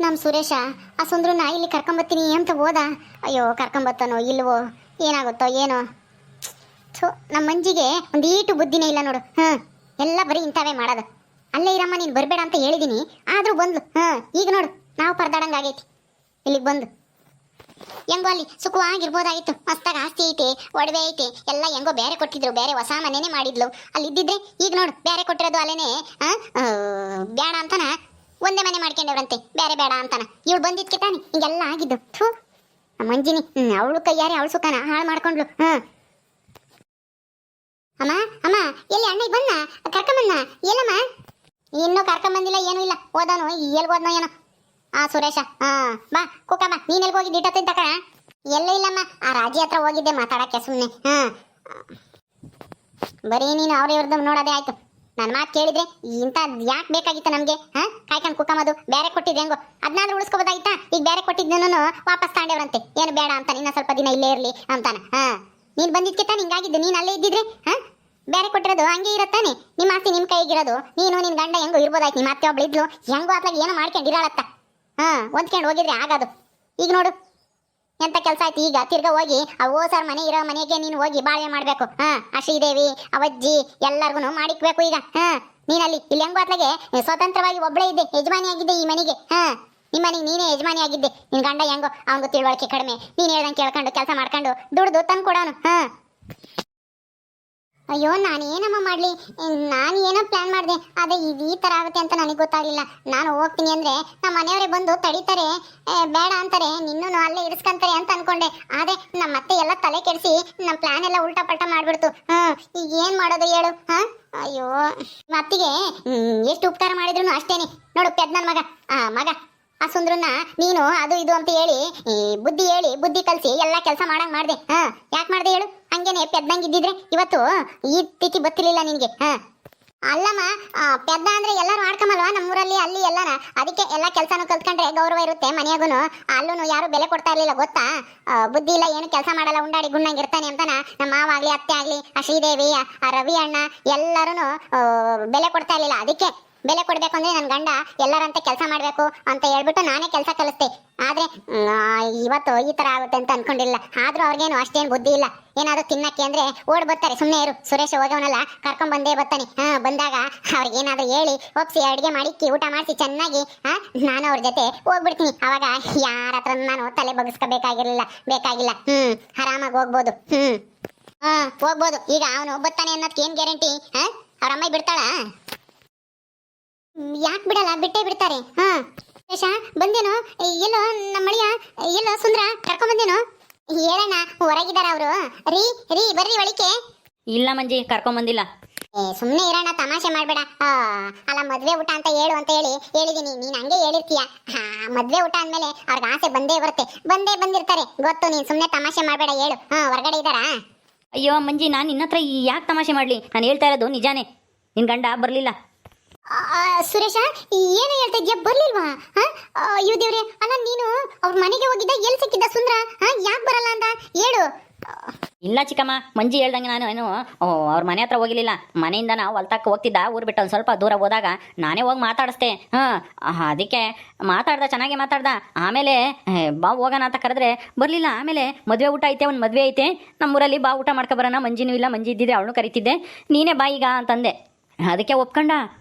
ನಮ್ಮ ಸುರೇಶ ಆ ಸುಂದ್ರನ ಇಲ್ಲಿ ಕರ್ಕೊಂಬತ್ತೀನಿ ಅಂತ ಹೋದ. ಅಯ್ಯೋ ಕರ್ಕೊಂಬತ್ತನೋ ಇಲ್ವೋ ಏನಾಗುತ್ತೋ ಏನೋ. ಥೋ ನಮ್ಮ ಮಂಜಿಗೆ ಒಂದು ಈಟು ಬುದ್ಧಿನೇ ಇಲ್ಲ ನೋಡು. ಎಲ್ಲ ಬರೀ ಇಂಥವೇ ಮಾಡೋದು. ಅಲ್ಲೇ ಇರಮ್ಮ ನೀನು ಬರಬೇಡ ಅಂತ ಹೇಳಿದೀನಿ, ಆದರೂ ಬಂದ್ಲು. ಈಗ ನೋಡು ನಾವು ಪರದಾಡಂಗಾಗೈತಿ ಇಲ್ಲಿಗೆ ಬಂದು. ಹೆಂಗೋ ಅಲ್ಲಿ ಸುಖವಾಗಿರ್ಬೋದಾಗಿತ್ತು. ಮಸ್ತಾಗ ಆಸ್ತಿ ಐತೆ, ಒಡವೆ ಐತೆ, ಎಲ್ಲ ಹೆಂಗೋ ಬೇರೆ ಕೊಟ್ಟಿದ್ರು, ಬೇರೆ ಹೊಸ ಮನೆನೇ ಮಾಡಿದ್ಲು. ಅಲ್ಲಿ ಇದ್ದಿದ್ರೆ ಈಗ ನೋಡು ಬೇರೆ ಕೊಟ್ಟಿರೋದು ಅಲ್ಲೇನೆ ಬೇಡ ಅಂತಾನ ಒಂದೇ ಮನೆ ಮಾಡ್ಕೊಂಡವ್ರಂತೆ, ಬೇರೆ ಬೇಡ ಅಂತಾನ. ಇವಳು ಬಂದಿದ್ಕೆ ತಾನೆ ಹಿಂಗೆಲ್ಲ ಆಗಿದ್ದು. ಥೂ ಮಂಜಿನಿ ಅವಳು ಕೈಯಾರೆ ಅವಳು ಸುಖನ ಹಾಳು ಮಾಡ್ಕೊಂಡ್ಲು. ಅಮ್ಮ ಅಮ್ಮ ಎಲ್ಲಿ ಅಣ್ಣ ಬಂದ ಕರ್ಕೊಂಬಂದ? ಎಲ್ಲಮ್ಮ? ಇನ್ನೂ ಕರ್ಕೊಂಬಂದಿಲ್ಲ, ಏನೂ ಇಲ್ಲ. ಹೋದನು ಎಲ್ಗೋದ್ನೋ ಏನೋ ಆ ಸುರೇಶ. ಬಾ ಕುಕ್ಕಮ್ಮ, ನೀನ್ ಎಲ್ಗೆ ಹೋಗಿದ್ದು ಇಟ್ಟತ್ತಿನ ತಕ? ಎಲ್ಲ ಇಲ್ಲಮ್ಮ, ಆ ರಾಜಿ ಹತ್ರ ಹೋಗಿದ್ದೆ ಮಾತಾಡಕ್ಕೆ ಸುಮ್ಮನೆ. ಬರೀ ನೀನು ಅವ್ರ ಇವ್ರದ್ದು ನೋಡೋದೇ ಆಯ್ತು. ನನ್ನ ಮಾತು ಕೇಳಿದ್ರೆ ಇಂಥ ಯಾಕೆ ಬೇಕಾಗಿತ್ತು ನಮಗೆ? ಕಾಯ್ಕೊಂಡು ಕುಕ್ಕಮ್ಮದು ಬೇರೆ ಕೊಟ್ಟಿದ್ದೆ ಹೆಂಗೋ, ಅದನ್ನಾದ್ರೂ ಉಳಿಸ್ಕೋಬೋದಾಗಿತ್ತಾ? ಈಗ ಬೇರೆ ಕೊಟ್ಟಿದ್ದನ್ನು ವಾಪಸ್ ತಾಂಡೇವ್ರಂತೆ, ಏನು ಬೇಡ ಅಂತ, ಇನ್ನ ಸ್ವಲ್ಪ ದಿನ ಇಲ್ಲೇ ಇರಲಿ ಅಂತಾನ. ನೀನು ಬಂದಿದ್ಕೆ ತಾನೆ ಹಿಂಗಾಗಿದ್ದು. ನೀನು ಅಲ್ಲೇ ಇದ್ದಿದ್ರೆ ಬೇರೆ ಕೊಟ್ಟಿರೋದು ಹಂಗೆ ಇರತ್ತಾನೆ. ನಿಮ್ಮ ಆಸ್ತಿ ನಿಮ್ಮ ಕೈಗಿರೋದು, ನೀನು ನಿನ್ನ ಗಂಡ ಹೆಂಗೋ ಇರ್ಬೋದಾಯ್ತು. ನಿಮ್ಮ ಅತ್ತೆ ಒಬ್ಳು ಇದ್ಲು, ಹೆಂಗೋ ಅತ್ಲಾಗ ಏನೋ ಮಾಡ್ಕೊಂಡಿರಾಳತ್ತ. ಹೊಂದ್ಕೊಂಡು ಹೋಗಿದ್ರೆ ಆಗೋದು. ಈಗ ನೋಡು ಎಂತ ಕೆಲಸ ಆಯ್ತು. ಈಗ ತಿರ್ಗಾ ಹೋಗಿ ಆ ಓಸರ್ ಮನೆ ಇರೋ ಮನೆಗೆ ನೀನು ಹೋಗಿ ಬಾಳ್ವೆ ಮಾಡ್ಬೇಕು. ಆ ಶ್ರೀದೇವಿ ಅವಜ್ಜಿ ಎಲ್ಲರಿಗೂ ಮಾಡಿಕ್ಬೇಕು ಈಗ. ನೀನಲ್ಲಿ ಇಲ್ಲಿ ಹೆಂಗೋ ಅತ್ಲಾಗೆ ಸ್ವತಂತ್ರವಾಗಿ ಒಬ್ಬಳೇ ಇದ್ದೆ, ಯಜಮಾನಿ ಆಗಿದ್ದೆ ಈ ಮನೆಗೆ. ನಿಮ್ಮ ಮನೆಗೆ ನೀನೇ ಯಜಮಾನಿ ಆಗಿದ್ದೆ. ನಿನ್ನ ಗಂಡ ಹೆಂಗೋ ಅವನಿಗೂ ತಿಳುವಳಿಕೆ ಕಡಿಮೆ, ನೀನು ಹೇಳ್ದಂಗೆ ಕೇಳ್ಕೊಂಡು ಕೆಲಸ ಮಾಡ್ಕೊಂಡು ದುಡ್ದು ತಂದು ಕೊಡೋನು. ಅಯ್ಯೋ ನಾನೇನಮ್ಮ ಮಾಡಲಿ, ನಾನು ಏನೋ ಪ್ಲಾನ್ ಮಾಡಿದೆ, ಅದೇ ಈ ಥರ ಆಗುತ್ತೆ ಅಂತ ನನಗೆ ಗೊತ್ತಾಗಲಿಲ್ಲ. ನಾನು ಹೋಗ್ತೀನಿ ಅಂದರೆ ನಮ್ಮ ಮನೆಯವರೇ ಬಂದು ತಡೀತಾರೆ, ಬೇಡ ಅಂತಾರೆ, ನಿನ್ನೂ ಅಲ್ಲೇ ಇರಿಸ್ಕೊಂತಾರೆ ಅಂತ ಅನ್ಕೊಂಡೆ. ಆದರೆ ನಮ್ಮ ಅತ್ತೆ ಎಲ್ಲ ತಲೆ ಕೆಡಿಸಿ ನಮ್ಮ ಪ್ಲಾನ್ ಎಲ್ಲ ಉಲ್ಟಾ ಪಲ್ಟಾ ಮಾಡಿಬಿಡ್ತು. ಈಗ ಏನು ಮಾಡೋದು ಹೇಳು? ಅಯ್ಯೋ ಅತ್ತಿಗೆ ಎಷ್ಟು ಉಪಕಾರ ಮಾಡಿದ್ರು ಅಷ್ಟೇನೆ. ನೋಡು ಪೆದ್ನನ್ ಮಗ ಆ ಸುಂದ್ರನ್ನ ನೀನು ಅದು ಇದು ಅಂತ ಹೇಳಿ ಬುದ್ಧಿ ಕಲಿಸಿ ಎಲ್ಲ ಕೆಲಸ ಮಾಡಂಗ್ ಮಾಡಿದೆ. ಯಾಕೆ ಮಾಡಿದೆ ಹೇಳು? ಹಂಗೇನೆ ಪೆದ್ದಂಗೆ ಇದ್ದಿದ್ರೆ ಇವತ್ತು ಈ ತಿಥಿ ಬತ್ತಿರ್ಲಿಲ್ಲ ನಿನಗೆ. ಅಲ್ಲಮ್ಮ, ಪೆದ್ದ ಅಂದ್ರೆ ಎಲ್ಲರೂ ಆಡ್ಕಮಲ್ವಾ ನಮ್ಮೂರಲ್ಲಿ, ಅಲ್ಲಿ ಎಲ್ಲಾನ. ಅದಕ್ಕೆ ಎಲ್ಲ ಕೆಲಸನೂ ಕಲ್ತ್ಕೊಂಡ್ರೆ ಗೌರವ ಇರುತ್ತೆ ಮನೆಯಾಗೂ. ಅಲ್ಲೂ ಯಾರು ಬೆಲೆ ಕೊಡ್ತಾ ಇರ್ಲಿಲ್ಲ ಗೊತ್ತಾ? ಬುದ್ಧಿ ಇಲ್ಲ, ಏನು ಕೆಲಸ ಮಾಡಲ್ಲ, ಉಂಡಾಡಿ ಗುಣ್ಣಂಗಿರ್ತಾನೆ ಅಂತಾನ ನಮ್ಮ ಮಾವ ಆಗ್ಲಿ ಅತ್ತೆ ಆಗ್ಲಿ ಆ ಶ್ರೀದೇವಿ ಆ ರವಿ ಅಣ್ಣ ಎಲ್ಲರೂ ಬೆಲೆ ಕೊಡ್ತಾ ಇರ್ಲಿಲ್ಲ. ಅದಕ್ಕೆ ಬೆಲೆ ಕೊಡ್ಬೇಕು ಅಂದ್ರೆ ನನ್ನ ಗಂಡ ಎಲ್ಲರಂತೆ ಕೆಲಸ ಮಾಡಬೇಕು ಅಂತ ಹೇಳ್ಬಿಟ್ಟು ನಾನೇ ಕೆಲಸ ಕಲಿಸ್ತೆ. ಆದ್ರೆ ಇವತ್ತು ಈ ತರ ಆಗುತ್ತೆ ಅಂತ ಅನ್ಕೊಂಡಿಲ್ಲ. ಆದ್ರೂ ಅವ್ರಿಗೇನು ಅಷ್ಟೇನು ಬುದ್ಧಿ ಇಲ್ಲ. ಏನಾದ್ರು ತಿನ್ನಕ್ಕೆ ಅಂದ್ರೆ ಓಡ್ ಬರ್ತಾರೆ. ಸುಮ್ಮನೆ ಇರು, ಸುರೇಶ್ ಹೋಗವನಲ್ಲ ಕರ್ಕೊಂಡ್ ಬಂದೇ ಬರ್ತಾನೆ. ಬಂದಾಗ ಅವ್ರಿಗೆ ಏನಾದ್ರು ಹೇಳಿ ಒಪ್ಸಿ ಅಡುಗೆ ಮಾಡಿಕ್ಕಿ ಊಟ ಮಾಡಿಸಿ ಚೆನ್ನಾಗಿ ನಾನು ಅವ್ರ ಜೊತೆ ಹೋಗ್ಬಿಡ್ತೀನಿ. ಅವಾಗ ಯಾರ ಹತ್ರ ನಾನು ತಲೆ ಬಗ್ಗಿಸ್ಕೋಬೇಕಾಗಿರ್ಲಿಲ್ಲ, ಬೇಕಾಗಿಲ್ಲ. ಆರಾಮಾಗಿ ಹೋಗ್ಬೋದು. ಹೋಗ್ಬೋದು. ಈಗ ಅವನು ಬರ್ತಾನೆ ಅನ್ನೋದಕ್ಕೆ ಏನ್ ಗ್ಯಾರಂಟಿ? ಅವ್ರ ಅಮ್ಮ ಬಿಡ್ತಾಳ? ಯಾಕೆ ಬಿಡಲ್ಲ, ಬಿಟ್ಟೇ ಬಿಡ್ತಾರೆ. ಸುರೇಶ ಬಂದೇನೋ? ಎಲ್ಲೋ ನಮ್ಮ ಮಳಿಯ, ಎಲ್ಲೋ ಸುಂದ್ರ ಕರ್ಕೊಂಡ್ ಬಂದೇನೋ? ಹೇಳಣ್ಣ, ಹೊರಗಿದಾರ ಅವರು. ರೀ ಬರ್ರಿ ಒಳಿಕೆ. ಇಲ್ಲ ಮಂಜಿ, ಕರ್ಕೊಂಡ್ ಬಂದಿಲ್ಲ. ಸುಮ್ಮನೆ ಇರೋಣ, ತಮಾಷೆ ಮಾಡ್ಬೇಡ. ಅಲ್ಲ ಮದ್ವೆ ಊಟ ಅಂತ ಹೇಳು ಅಂತ ಹೇಳಿದೀನಿ, ನೀನ್ ಹಂಗೆ ಹೇಳಿರ್ತೀಯ. ಮದ್ವೆ ಊಟ ಅಂದ್ಮೇಲೆ ಅವ್ರಿಗೆ ಆಸೆ ಬಂದೇ ಬಂದಿರ್ತಾರೆ ಗೊತ್ತು. ನೀನ್ ಸುಮ್ಮನೆ ತಮಾಷೆ ಮಾಡ್ಬೇಡ, ಹೇಳು. ಹೊರಗಡೆ ಇದ್ದಾರಾ? ಅಯ್ಯೋ ಮಂಜಿ, ನಾನು ನಿನ್ನ ಹತ್ರ ಯಾಕೆ ತಮಾಷೆ ಮಾಡ್ಲಿ? ನಾನು ಹೇಳ್ತಾ ಇರೋದು ನಿಜಾನೇ. ನಿನ್ ಗಂಡ ಬರ್ಲಿಲ್ಲ. ಸುರೇಶ ಏನು ಹೇಳ್ತಾ ಇದ್ಯಾ? ಬರ್ಲಿಲ್ವಾ? ಅಯ್ಯೋ ದೇವ್ರೆ, ಅಲ್ಲ ನೀನು ಅವ್ರ ಮನೆಗೆ ಹೋಗಿದ್ದ, ಎಲ್ಲಿ ಸಿಕ್ಕಿದ್ದ ಸುಂದ್ರ? ಯಾಕೆ ಬರಲ್ಲ ಅಂತ ಹೇಳು. ಇಲ್ಲ ಚಿಕ್ಕಮ್ಮ, ಮಂಜಿ ಹೇಳ್ದಂಗೆ ನಾನು ಏನು ಅವ್ರ ಮನೆ ಹತ್ರ ಹೋಗಿಲಿಲ್ಲ. ಮನೆಯಿಂದ ನಾವು ಹೊಲ್ತಕ್ಕೆ ಹೋಗ್ತಿದ್ದ, ಊರು ಬಿಟ್ಟು ಒಂದು ಸ್ವಲ್ಪ ದೂರ ಹೋದಾಗ ನಾನೇ ಹೋಗಿ ಮಾತಾಡಿಸ್ದೆ. ಅದಕ್ಕೆ ಮಾತಾಡ್ದ, ಚೆನ್ನಾಗಿ ಮಾತಾಡ್ದ. ಆಮೇಲೆ ಬಾ ಹೋಗೋಣ ಅಂತ ಕರೆದ್ರೆ ಬರಲಿಲ್ಲ. ಆಮೇಲೆ ಮದುವೆ ಊಟ ಐತೆ, ಒಂದು ಮದುವೆ ಐತೆ ನಮ್ಮೂರಲ್ಲಿ, ಬಾ ಊಟ ಮಾಡ್ಕೊ ಬರೋಣ. ಮಂಜಿನೂ ಇಲ್ಲ, ಮಂಜಿ ಇದ್ದಿದ್ರೆ ಅವಳು ಕರಿತಿದ್ದೆ, ನೀನೇ ಬಾ ಈಗ ಅಂತಂದೆ. ಅದಕ್ಕೆ ಒಪ್ಕೊಂಡ,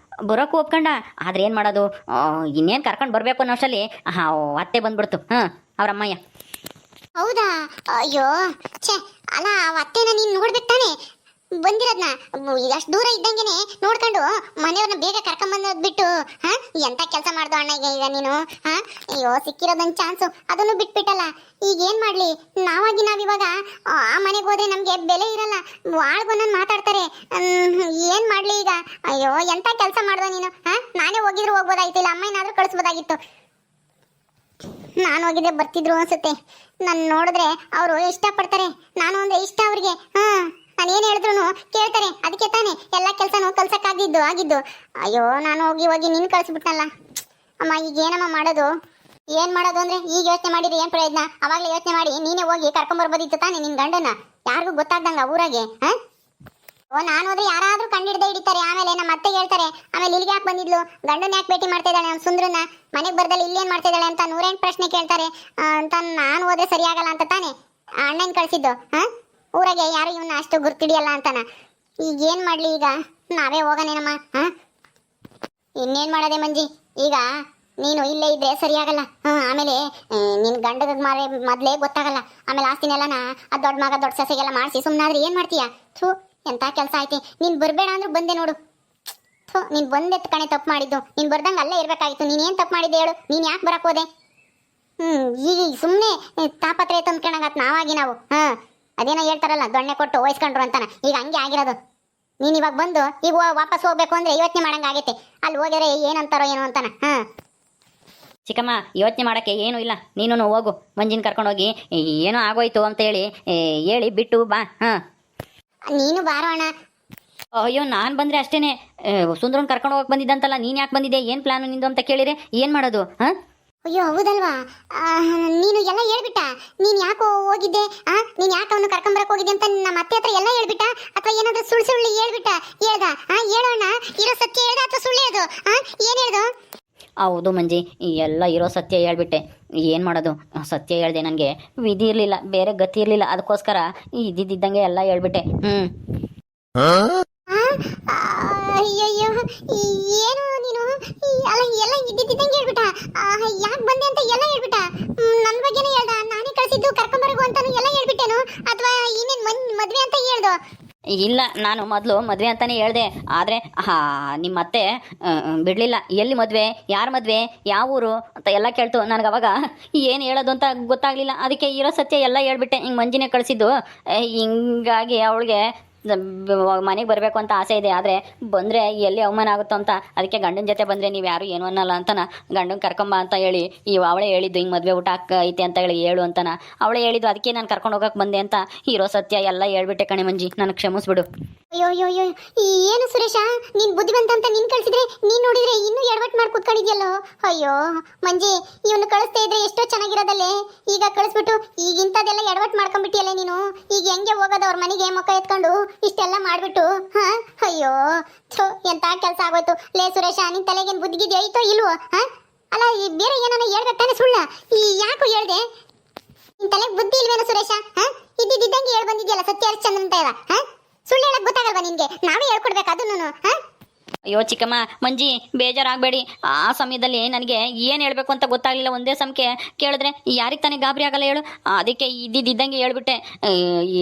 ಬರೋಕ್ಕೂ ಒಪ್ಕೊಂಡ. ಆದ್ರೆ ಏನು ಮಾಡೋದು, ಇನ್ನೇನು ಕರ್ಕೊಂಡು ಬರಬೇಕು ಅನ್ನೋ ಅಷ್ಟರಲ್ಲಿ ಅತ್ತೆ ಬಂದ್ಬಿಡ್ತು. ಅವ್ರಮ್ಮಯ್ಯ. ಹೌದಾ? ಅಯ್ಯೋ ಛೇ, ಅಲ್ಲ ಅತ್ತೆನ ನೀನು ನೋಡ್ಬೇಕು ತಾನೆ ಬಂದಿರೋದ್ನ. ಅಷ್ಟು ದೂರ ಇದ್ದಂಗೆನೆ ನೋಡ್ಕೊಂಡು ಮನೆಯವ್ರನ್ನ ಬೇಗ ಕರ್ಕೊಂಬಂದೋದ್ ಬಿಟ್ಟು ಎಂತ ಕೆಲಸ ಮಾಡ್ದು ಅಣ್ಣ ಈಗ ನೀನು. ಅಯ್ಯೋ ಸಿಕ್ಕಿರೋದೊಂದು ಚಾನ್ಸು, ಅದನ್ನು ಬಿಟ್ಬಿಟ್ಟಲ್ಲ. ಈಗ ಏನ್ ಮಾಡ್ಲಿ? ನಾವಿವಾಗ ಆ ಮನೆಗೆ ಹೋದ್ರೆ ನಮ್ಗೆ ಬೆಲೆ ಇರಲ್ಲ, ಆಳ್ಗೊಂದೊಂದು ಮಾತಾಡ್ತಾರೆ. ಏನ್ ಮಾಡ್ಲಿ ಈಗ? ಅಯ್ಯೋ ಎಂತ ಕೆಲಸ ಮಾಡ್ದೋ ನೀನು. ನಾನೇ ಹೋಗಿದ್ರು ಹೋಗ್ಬೋದಾಗಿತ್ತು, ಇಲ್ಲ ಅಮ್ಮ ಏನಾದ್ರೂ ಕಳಿಸ್ಬೋದಾಗಿತ್ತು. ನಾನು ಹೋಗಿದ್ರೆ ಬರ್ತಿದ್ರು ಅನ್ಸುತ್ತೆ. ನಾನು ನೋಡಿದ್ರೆ ಅವರು ಇಷ್ಟಪಡ್ತಾರೆ, ನಾನು ಅಂದ್ರೆ ಇಷ್ಟ ಅವ್ರಿಗೆ. ನಾನು ಏನು ಹೇಳಿದ್ರು ಕೇಳ್ತಾರೆ. ಅದಕ್ಕೆ ತಾನೇ ಎಲ್ಲ ಕೆಲಸನೂ ಕಲ್ಸಕ್ಕಾಗಿದ್ದು. ಅಯ್ಯೋ ನಾನು ಹೋಗಿ ನಿನ್ನ ಕಳಿಸ್ಬಿಟ್ನಲ್ಲ ಅಮ್ಮ. ಈಗ ಏನಮ್ಮ ಮಾಡೋದು? ಏನ್ ಮಾಡೋದು ಅಂದ್ರೆ ಈಗ ಯೋಚನೆ ಮಾಡಿದ್ರೆ ಏನ್ ಪ್ರಯೋಜನ? ಅವಾಗಲೇ ಯೋಚನೆ ಮಾಡಿ ನೀನೇ ಹೋಗಿ ಕರ್ಕೊಂಬರ್ಬೋದಿತ್ತು ತಾನೆ ನಿನ್ ಗಂಡನ, ಯಾರಿಗೂ ಗೊತ್ತಾಗ್ದಂಗ ಊರಾಗೆ. ಓ ನಾನು ಹೋದ್ರೆ ಯಾರಾದ್ರೂ ಕಂಡಿಡ್ದೆ ಹಿಡಿತಾರೆ, ಆಮೇಲೆ ನಮ್ಮ ಅತ್ತೆ ಹೇಳ್ತಾರೆ, ಆಮೇಲೆ ಇಲ್ಲಿಗೆ ಯಾಕೆ ಬಂದಿದ್ಲು, ಗಂಡನ ಯಾಕೆ ಭೇಟಿ ಮಾಡ್ತಾ ಇದ್ದಾಳೆ, ನಮ್ಮ ಸುಂದ್ರನ ಮನೆಗೆ ಬರ್ದಲ್ಲಿ ಇಲ್ಲೇನ್ ಮಾಡ್ತಾ ಇದ್ದಾಳೆ ಅಂತ 108 ಪ್ರಶ್ನೆ ಕೇಳ್ತಾರೆ ಅಂತ ನಾನು ಹೋದ್ರೆ ಸರಿಯಾಗಲ್ಲ ಅಂತ ತಾನೆ ಅಣ್ಣನ್ ಕಳ್ಸಿದ್ದು. ಊರಾಗೆ ಯಾರು ಇವನ್ನ ಅಷ್ಟು ಗುರ್ತಿಡಿಯಲ್ಲ ಅಂತಾನ. ಈಗ ಏನ್ ಮಾಡ್ಲಿ, ಈಗ ನಾವೇ ಹೋಗೋಣೇನಮ್ಮ. ಇನ್ನೇನ್ ಮಾಡೋದೆ ಮಂಜಿ, ಈಗ ನೀನು ಇಲ್ಲೇ ಇದ್ರೆ ಸರಿಯಾಗಲ್ಲ. ಆಮೇಲೆ ನಿನ್ ಗಂಡಗ ಮಾರೇ ಮೊದ್ಲೇ ಗೊತ್ತಾಗಲ್ಲ, ಆಮೇಲೆ ಆಸ್ತಿನೆಲ್ಲನ ಆ ದೊಡ್ಡ ಮಗ ದೊಡ್ಡ ಸೊಸೆಗೆಲ್ಲ ಮಾಡಿಸಿ ಸುಮ್ಮನಾದ್ರೆ ಏನ್ ಮಾಡ್ತೀಯಾ? ಥೂ, ಎಂತ ಕೆಲಸ ಐತಿ. ನೀನ್ ಬರ್ಬೇಡ ಅಂದ್ರೂ ಬಂದೆ ನೋಡು. ಥೂ, ನೀನ್ ಬಂದೆತ್ ಕಣೆ ತಪ್ಪು ಮಾಡಿದ್ದು. ನೀನ್ ಬರ್ದಂಗ ಅಲ್ಲೇ ಇರ್ಬೇಕಾಗಿತ್ತು. ನೀನ್ ಏನ್ ತಪ್ಪು ಮಾಡಿದ್ದೆ ಹೇಳು? ನೀನ್ ಯಾಕೆ ಬರಕ್ ಹೋದೆ? ಈಗ ಸುಮ್ಮನೆ ತಾಪತ್ರೆ ತಂದ್ಕೊಂಡಾಗತ್ ನಾವಾಗಿ ನಾವು. ಅದೇನೋ ಹೇಳ್ತಾರಲ್ಲ, ದೊಣ್ಣೆ ಕೊಟ್ಟು ವಹಿಸ್ಕೊಂಡ್ರು ಅಂತಾನ. ಈಗ ಹಂಗೆ ಆಗಿರೋದು. ನೀನ್ ಇವಾಗ ಬಂದು ಈಗ ವಾಪಸ್ ಹೋಗ್ಬೇಕು ಅಂದ್ರೆ ಯೋಚನೆ ಮಾಡಂಗ ಆಗೈತೆ. ಅಲ್ಲಿ ಹೋಗ್ಯಾರೆ ಏನಂತಾರೋ ಏನೋ ಅಂತಾನ. ಚಿಕ್ಕಮ್ಮ ಯೋಚನೆ ಮಾಡೋಕ್ಕೆ ಏನೂ ಇಲ್ಲ, ನೀನು ಹೋಗು, ಮಂಜಿನ ಕರ್ಕೊಂಡೋಗಿ ಏನೋ ಆಗೋಯ್ತು ಅಂತ ಹೇಳಿ ಬಿಟ್ಟು ಬಾ. ನೀನು ಬಾರೋ ಅಣ್ಣ. ಅಯ್ಯೋ ನಾನು ಬಂದರೆ ಅಷ್ಟೇನೆ. ಸುಂದ್ರನ್ ಕರ್ಕೊಂಡು ಹೋಗಕ್ಕೆ ಬಂದಿದ್ದಂತಲ್ಲ, ನೀನು ಯಾಕೆ ಬಂದಿದ್ದೆ, ಏನು ಪ್ಲಾನು ನಿಂದು ಅಂತ ಕೇಳಿದ್ರೆ ಏನು ಮಾಡೋದು? ಅಯ್ಯೋ ಹೌದಲ್ವಾ, ನೀನು ಎಲ್ಲ ಹೇಳ್ಬಿಟ್ಟ. ನೀನ್ ಯಾಕೋ ಹೋಗಿದ್ದೆ, ನೀನ್ ಯಾಕೆ ಅವನು ಕರ್ಕೊಂಬರಕ್ ಹೋಗಿದ್ದೆ ಅಂತ ನಮ್ಮ ಅತ್ತೆ ಹತ್ರ ಎಲ್ಲ ಹೇಳ್ಬಿಟ್ಟ, ಅಥವಾ ಏನಾದ್ರೂ ಸುಳ್ಳು ಹೇಳ್ಬಿಟ್ಟ? ಹೇಳೋಣ, ಇರೋ ಸತ್ಯ ಹೇಳ್ದ ಅಥವಾ ಸುಳ್ಳು ಹೇಳ್ದು? ಏನ್ ಹೇಳ್ದು? ಹೌದು ಮಂಜಿ, ಎಲ್ಲ ಇರೋ ಸತ್ಯ ಹೇಳ್ಬಿಟ್ಟೆ. ಏನು ಮಾಡೋದು, ಸತ್ಯ ಹೇಳ್ದೆ. ನನಗೆ ವಿಧಿ ಇರಲಿಲ್ಲ, ಬೇರೆ ಗತಿ ಇರಲಿಲ್ಲ, ಅದಕ್ಕೋಸ್ಕರ ಇದ್ದಿದ್ದಂಗೆ ಎಲ್ಲ ಹೇಳ್ಬಿಟ್ಟೆ. ಅಯ್ಯಯ್ಯೋ, ಏನು ನೀನು ಅಲ್ಲ ಎಲ್ಲ ಇದ್ದಿದ್ದಂಗೆ ಹೇಳ್ಬಿಟ್ಟ. ಯಾಕೆ ಬಂದೆ ಅಂತ ಎಲ್ಲ ಹೇಳ್ಬಿಟ್ಟ. ನನ್ನ ಬಗ್ಗೆನೇ ಹೇಳ್ದ, ನಾನೇ ಕಳ್ಸಿದ್ದು ಕರ್ಕೊಂಬರಗು ಅಂತಾನು ಎಲ್ಲ ಹೇಳ್ಬಿಟ್ಟೇನು, ಅಥವಾ ಇನ್ನೇನು ಮದ್ವೆ ಅಂತ ಹೇಳ್ದು? ಇಲ್ಲ, ನಾನು ಮೊದಲು ಮದುವೆ ಅಂತಾನೆ ಹೇಳ್ದೆ, ಆದರೆ ನಿಮ್ಮ ಅತ್ತೆ ಬಿಡಲಿಲ್ಲ. ಎಲ್ಲಿ ಮದುವೆ, ಯಾರ ಮದುವೆ, ಯಾವ ಊರು ಅಂತ ಎಲ್ಲ ಕೇಳ್ತು. ನನಗೆ ಅವಾಗ ಏನು ಹೇಳೋದು ಅಂತ ಗೊತ್ತಾಗಲಿಲ್ಲ. ಅದಕ್ಕೆ ಇರೋ ಸತ್ಯ ಎಲ್ಲ ಹೇಳ್ಬಿಟ್ಟೆ. ಹಿಂಗೆ ಮಂಜಿನೇ ಕಳಿಸಿದ್ದು. ಹಿಂಗಾಗಿ ಅವಳಿಗೆ ಮನೆಗೆ ಬರಬೇಕು ಅಂತ ಆಸೆ ಇದೆ, ಆದರೆ ಬಂದರೆ ಎಲ್ಲಿ ಅವಮಾನ ಆಗುತ್ತೋ ಅಂತ. ಅದಕ್ಕೆ ಗಂಡನ ಜೊತೆ ಬಂದರೆ ನೀವು ಯಾರು ಏನು ಅನ್ನಲ್ಲ ಅಂತನ ಗಂಡನ ಕರ್ಕೊಂಬ ಅಂತ ಹೇಳಿ ಅವಳೇ ಹೇಳಿದ್ದು. ಹಿಂಗೆ ಮದುವೆ ಊಟ ಐತೆ ಅಂತ ಹೇಳು ಅಂತನ ಅವಳೇ ಹೇಳಿದ್ದು. ಅದಕ್ಕೆ ನಾನು ಕರ್ಕೊಂಡು ಹೋಗಕ್ಕೆ ಬಂದೆ ಅಂತ ಇರೋ ಸತ್ಯ ಎಲ್ಲ ಹೇಳ್ಬಿಟ್ಟೆ ಕಣೆ ಮಂಜಿ, ನನಗೆ ಕ್ಷಮಿಸ್ಬಿಡು. ಅಯ್ಯೋ ಅಯ್ಯೋ ಅಯ್ಯೋ, ಏನು ಸುರೇಶ, ನೀನ್ ಬುದ್ಧಿವಂತ ಅಂತ ನೀನ್ ಕಳ್ಸಿದ್ರೆ ನೀನ್ ನೋಡಿದ್ರೆ ಇನ್ನೂ ಎಡವಟ್ ಮಾಡಿ ಕೂತ್ಕೊಂಡಿದ್ಯಲ್ಲೋ. ಅಯ್ಯೋ ಮಂಜಿ, ಇವನು ಕಳಿಸ್ತಾ ಇದ್ರೆ ಎಷ್ಟೋ ಚೆನ್ನಾಗಿರೋದಲ್ಲೇ, ಈಗ ಕಳಿಸ್ಬಿಟ್ಟು ಈಗ ಇಂಥದ್ದೆಲ್ಲ ಎಡವಟ್ ಮಾಡ್ಕೊಂಡ್ಬಿಟ್ಟಿಯಲ್ಲ ನೀನು. ಈಗ ಹೆಂಗೆ ಹೋಗೋದು ಅವ್ರ ಮನೆಗೆ ಮುಖ ಎತ್ಕೊಂಡು ಇಷ್ಟೆಲ್ಲ ಮಾಡ್ಬಿಟ್ಟು? ಅಯ್ಯೋ ಥೋ, ಎಂತ ಕೆಲಸ ಆಗೋಯ್ತು. ಲೇ ಸುರೇಶ, ನಿನ್ ತಲೆಗೇನು ಬುದ್ಧಿಗಿದ್ಯೋ ಐತೋ ಇಲ್ವೋ? ಅಲ್ಲ, ಬೇರೆ ಏನಾನ ಹೇಳ್ಬೇಕಾನೆ ಸುಳ್ಳ? ಯಾಕೋ ಹೇಳ್ದೆ? ನಿನ್ ತಲೆಗೆ ಬುದ್ಧಿ ಇಲ್ವೇನೋ ಸುರೇಶ? ಇದ್ದಿದ್ದಂಗೆ ಹೇಳ್ ಬಂದಿದ್ಯಲ್ಲ ಸತ್ಯ ಹರಿಶ್ಚಂದ್ರ ಅಂತ ಇವ. ಸುಳ್ಳು ಹೇಳಕ್ ಗೊತ್ತಾಗಲ್ವಾ ನಿನ್ಗೆ? ನಾವೇ ಹೇಳ್ಕೊಡ್ಬೇಕು ಅದನ್ನು. ಅಯ್ಯೋ ಚಿಕ್ಕಮ್ಮ, ಮಂಜಿ ಬೇಜಾರಾಗಬೇಡಿ. ಆ ಸಮಯದಲ್ಲಿ ನನಗೆ ಏನು ಹೇಳಬೇಕು ಅಂತ ಗೊತ್ತಾಗಲಿಲ್ಲ. ಒಂದೇ ಸಮಕ್ಕೆ ಕೇಳಿದ್ರೆ ಯಾರಿಗೆ ತಾನೇ ಗಾಬರಿ ಆಗಲ್ಲ ಹೇಳು? ಅದಕ್ಕೆ ಇದ್ದಿದ್ದಂಗೆ ಹೇಳ್ಬಿಟ್ಟೆ.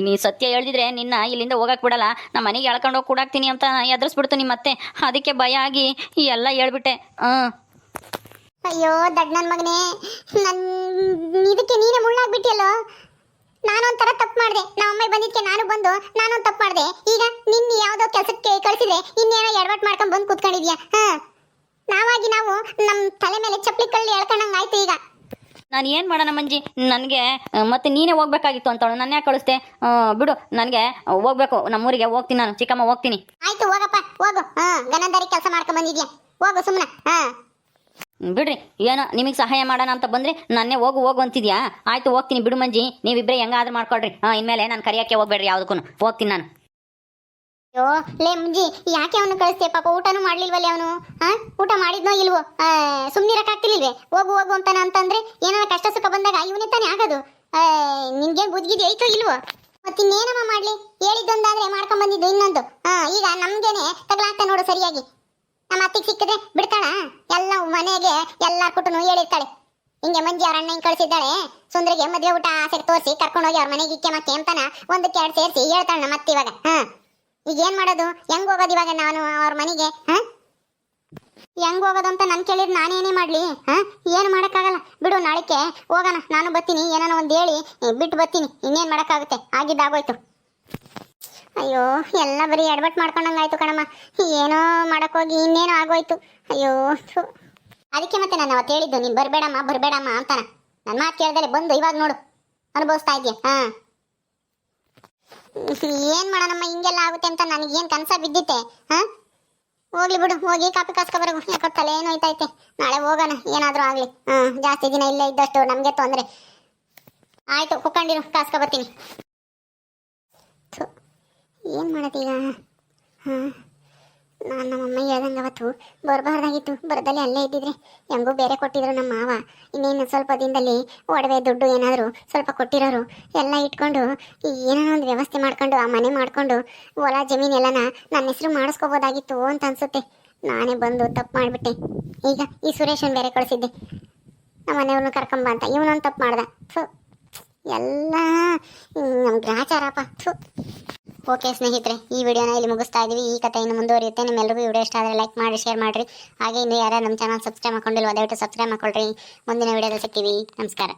ನೀ ಸತ್ಯ ಹೇಳ್ದಿದ್ರೆ ನಿನ್ನ ಇಲ್ಲಿಂದ ಹೋಗಕ್ಕೆ ಬಿಡಲ್ಲ, ನಮ್ಮ ಮನೆಗೆ ಎಳ್ಕೊಂಡು ಹೋಗಿ ಕೂಡಾಕ್ತೀನಿ ಅಂತ ಎದುರಿಸ್ಬಿಡ್ತು ನಿಮ್ಮ ಅತ್ತೆ. ಅದಕ್ಕೆ ಭಯ ಆಗಿ ಎಲ್ಲ ಹೇಳ್ಬಿಟ್ಟೆ. ಅಯ್ಯೋ ದಡ್ ನನ್ನ ಮಗನೇ, ಇದಕ್ಕೆ ನೀನೇ ಮುಳ್ಳಾಗ್ಬಿಟ್ಟಿಯಲ್ಲೋ. ನಾನೊಂಥರ ತಪ್ಪು ಮಾಡಿದೆ. ನಮ್ಮ ಅಮ್ಮ ಬಂದಿದ್ದಕ್ಕೆ ನಾನು ಬಂದು ನಾನೊಂದು ತಪ್ಪು ಮಾಡಿದೆ. ಈಗ ನಿನ್ನ ಯಾವುದೋ ಕೆಲಸಕ್ಕೆ ಕಳಿಸಿದ್ರೆ ಇನ್ನೇನೋ ಎಡವಟ್ ಮಾಡ್ಕೊಂಡು ಬಂದು ಕೂತ್ಕೊಂಡಿದ್ಯಾ? ನಾವಾಗಿ ನಾವು ನಮ್ಮ ತಲೆ ಮೇಲೆ ಚಪ್ಪಲಿ ಕಳ್ಳಿ ಎಳ್ಕೊಂಡಂಗೆ ಆಯ್ತು. ಈಗ ನಾನು ಏನು ಮಾಡೋಣ ಮಂಜಿ, ನನಗೆ ಮತ್ತೆ ನೀನೇ ಹೋಗ್ಬೇಕಾಗಿತ್ತು ಅಂತವಳು ನನ್ನ ಯಾಕೆ ಕಳಿಸ್ದೆ? ಬಿಡು, ನನಗೆ ಹೋಗ್ಬೇಕು, ನಮ್ಮೂರಿಗೆ ಹೋಗ್ತೀನಿ ನಾನು. ಚಿಕ್ಕಮ್ಮ ಹೋಗ್ತೀನಿ. ಆಯ್ತು ಹೋಗಪ್ಪ, ಹೋಗು. ಗನಂದಾರಿ ಕೆಲಸ ಮಾಡ್ಕೊಂಡು ಬಂದಿದ್ಯಾ, ಹೋಗು ಸುಮ್ಮನೆ. ಬಿಡ್ರಿ, ಏನೋ ನಿಮಗೆ ಸಹಾಯ ಮಾಡೋಣ ಅಂತ ಬಂದರೆ ನನ್ನೇ ಹೋಗು ಅಂತಿದ್ಯಾ? ಆಯ್ತು ಹೋಗ್ತೀನಿ ಬಿಡು ಮಂಜಿ, ನೀವಿಬ್ಬರೇ ಹೆಂಗಾದ್ರೂ ಮಾಡ್ಕೊಳ್ರಿ. ಇನ್ಮೇಲೆ ನಾನು ಕರಿಯೋಕ್ಕೆ ಹೋಗ್ಬೇಡ್ರಿ ಯಾವುದಕ್ಕೂ, ಹೋಗ್ತೀನಿ ನಾನು. ಅಯ್ಯೋ ಲೇ ಮುಂಜಿ, ಯಾಕೆ ಅವನು ಕಳಿಸ್ತೇ? ಪಾಪ ಊಟನೂ ಮಾಡ್ಲಿಲ್ವಲ್ಲ ಅವನು. ಊಟ ಮಾಡಿದ್ನೋ ಇಲ್ವೋ? ಸುಮ್ಮನಿರಕ್ಕಾಗ್ತಿಲ್ವೇ? ಹೋಗು ಅಂತಾನ ಅಂತಂದ್ರೆ ಏನಾರ ಕಷ್ಟ ಸುಖ ಬಂದಾಗ ಇವನೇ ತಾನೇ ಆಗೋದು. ನಿನ್ಗೇನು ಬುದ್ಧಿಗಿದ್ದೆ ಐತೋ ಇಲ್ವೋ? ಮತ್ತಿನ್ನೇನಮ್ಮ ಮಾಡ್ಲಿ? ಹೇಳಿದ್ದೊಂದಾದ್ರೆ ಮಾಡ್ಕೊಂಡ್ ಬಂದಿದ್ದು ಇನ್ನೊಂದು. ಈಗ ನಮ್ಗೇನೆ ತಗಲಾಗ್ತಾ ನೋಡು ಸರಿಯಾಗಿ. ನಮ್ಮ ಅತ್ತಿಗೆ ಸಿಕ್ಕಿದ್ರೆ ಬಿಡ್ತಾಳ? ಎಲ್ಲ ಮನೆಗೆ ಎಲ್ಲ ಕುಟುನು ಹೇಳಿರ್ತಾಳೆ. ಹಿಂಗೆ ಮಂಜಿ ಅವ್ರ ಅಣ್ಣ ಹಿಂಗೆ ಕಳಿಸಿದ್ದಾಳೆ, ಸುಂದ್ರಿಗೆ ಮದುವೆ ಊಟ ಆಸೆ ತೋರಿಸಿ ಕರ್ಕೊಂಡೋಗಿ ಅವ್ರ ಮನೆಗೆ ಇಕ್ಕೆ ಮತ್ತೆ ಅಂತಾನ ಒಂದಕ್ಕೆ ಎರಡು ಸೇರಿಸಿ ಹೇಳ್ತಾಳೆ ನಮ್ಮ ಅತ್ತೆ. ಇವಾಗ ಈಗ ಏನ್ ಮಾಡೋದು? ಹೆಂಗ್ ಹೋಗೋದು ಇವಾಗ ನಾನು ಅವ್ರ ಮನೆಗೆ? ಹೆಂಗ್ ಹೋಗೋದು ಅಂತ ನನ್ ಕೇಳಿದ್ರೆ ನಾನೇನೇ ಮಾಡ್ಲಿ? ಏನು ಮಾಡಕ್ಕಾಗಲ್ಲ ಬಿಡು, ನಾಳಿಕೆ ಹೋಗೋಣ. ನಾನು ಬರ್ತೀನಿ, ಏನಾನ ಒಂದು ಹೇಳಿ ಬಿಟ್ಟು ಬರ್ತೀನಿ. ಇನ್ನೇನ್ ಮಾಡಕ್ಕಾಗುತ್ತೆ? ಆಗಿದ್ದಾಗೋಯ್ತು. ಅಯ್ಯೋ ಎಲ್ಲ ಬರೀ ಎಡವಟ್ ಮಾಡ್ಕೊಂಡಂಗಾಯ್ತು ಕಣಮ್ಮ. ಏನೋ ಮಾಡಕ್ಕೋಗಿ ಇನ್ನೇನೋ ಆಗೋಯ್ತು. ಅಯ್ಯೋ ಅದಕ್ಕೆ ಮತ್ತೆ ನಾನು ಅವತ್ತು ಹೇಳಿದ್ದು, ನೀನ್ ಬರ್ಬೇಡಮ್ಮ ಅಂತಾನ. ನನ್ನ ಮಾತು ಕೇಳ್ದಲೆ ಬಂದು ಇವಾಗ ನೋಡು ಅನುಭವಿಸ್ತಾ ಇದ್ಯಾ. ಏನ್ ಮಾಡೋಣಮ್ಮ, ಹಿಂಗೆಲ್ಲ ಆಗುತ್ತೆ ಅಂತ ನನಗೇನ್ ಕನಸ ಬಿದ್ದಿತ್ತೆ? ಹೋಗ್ಲಿ ಬಿಡು, ಹೋಗಿ ಕಾಪಿ ಕಾಸ್ಕೊಬರಗು. ಯಾಕೋ ತಲೆ ಏನೋ ಐತೈತೆ. ನಾಳೆ ಹೋಗೋಣ, ಏನಾದ್ರೂ ಆಗ್ಲಿ. ಜಾಸ್ತಿ ದಿನ ಇಲ್ಲೇ ಇದ್ದಷ್ಟು ನಮ್ಗೆ ತೊಂದ್ರೆ. ಆಯ್ತು ಕುಕ್ಕಂಡಿರು, ಕಾಸ್ಕೊಬರ್ತೀನಿ. ಏನ್ ಮಾಡತ್ತೀಗ? ಹಾಂ ನಾನು ನಮ್ಮಮ್ಮ ಹೇಳ್ದಂಗೆ ಅವತ್ತು ಬರಬಾರ್ದಾಗಿತ್ತು, ಬರದಲ್ಲಿ ಅಲ್ಲೇ ಇದ್ದಿದ್ರೆ ಹೆಂಗೂ ಬೇರೆ ಕೊಟ್ಟಿದ್ರು ನಮ್ಮ ಮಾವ. ಇನ್ನೇನು ಸ್ವಲ್ಪ ದಿನದಲ್ಲಿ ಒಡವೆ ದುಡ್ಡು ಏನಾದರೂ ಸ್ವಲ್ಪ ಕೊಟ್ಟಿರೋರು ಎಲ್ಲ ಇಟ್ಕೊಂಡು ಏನೋ ಒಂದು ವ್ಯವಸ್ಥೆ ಮಾಡ್ಕೊಂಡು ಆ ಮನೆ ಮಾಡ್ಕೊಂಡು ಹೊಲ ಜಮೀನೆಲ್ಲನ ನನ್ನ ಹೆಸರು ಮಾಡಿಸ್ಕೋಬೋದಾಗಿತ್ತು ಅಂತ ಅನ್ಸುತ್ತೆ. ನಾನೇ ಬಂದು ತಪ್ಪು ಮಾಡಿಬಿಟ್ಟೆ. ಈಗ ಈ ಸುರೇಶನ್ ಬೇರೆ ಕಳಿಸಿದ್ದೆ ನಮ್ಮ ಮನೆಯವ್ರನ್ನ ಕರ್ಕೊಂಬ ಅಂತ, ಇವನೊಂದು ತಪ್ಪು ಮಾಡ್ದ. ಥು, ಎಲ್ಲ ನಮ್ಮ ಗ್ರಾಚಾರಪ್ಪ. ಥು. ಓಕೆ ಸ್ನೇಹಿತರೆ, ಈ ವಿಡಿಯೋನ ಇಲ್ಲಿ ಮುಗಿಸ್ತಾ ಇದ್ದೀವಿ. ಈ ಕಥೆ ಇನ್ನು ಮುಂದುವರಿಯುತ್ತೆ. ನಿಮ್ಮೆಲ್ಲರಿಗೂ ವಿಡಿಯೋ ಇಷ್ಟ ಆದರೆ ಲೈಕ್ ಮಾಡಿ, ಶೇರ್ ಮಾಡಿರಿ. ಹಾಗೆ ಇನ್ನು ಯಾರು ನಮ್ಮ ಚಾನಲ್ ಸಬ್ಸ್ಕ್ರೈಬ್ ಮಾಡ್ಕೊಂಡಿಲ್ವ ದಯವಿಟ್ಟು ಸಬ್ಸ್ಕ್ರೈಬ್ ಮಾಡ್ಕೊಳ್ರಿ. ಮುಂದಿನ ವಿಡಿಯೋದಲ್ಲಿ ಸಿಗ್ತೀವಿ. ನಮಸ್ಕಾರ.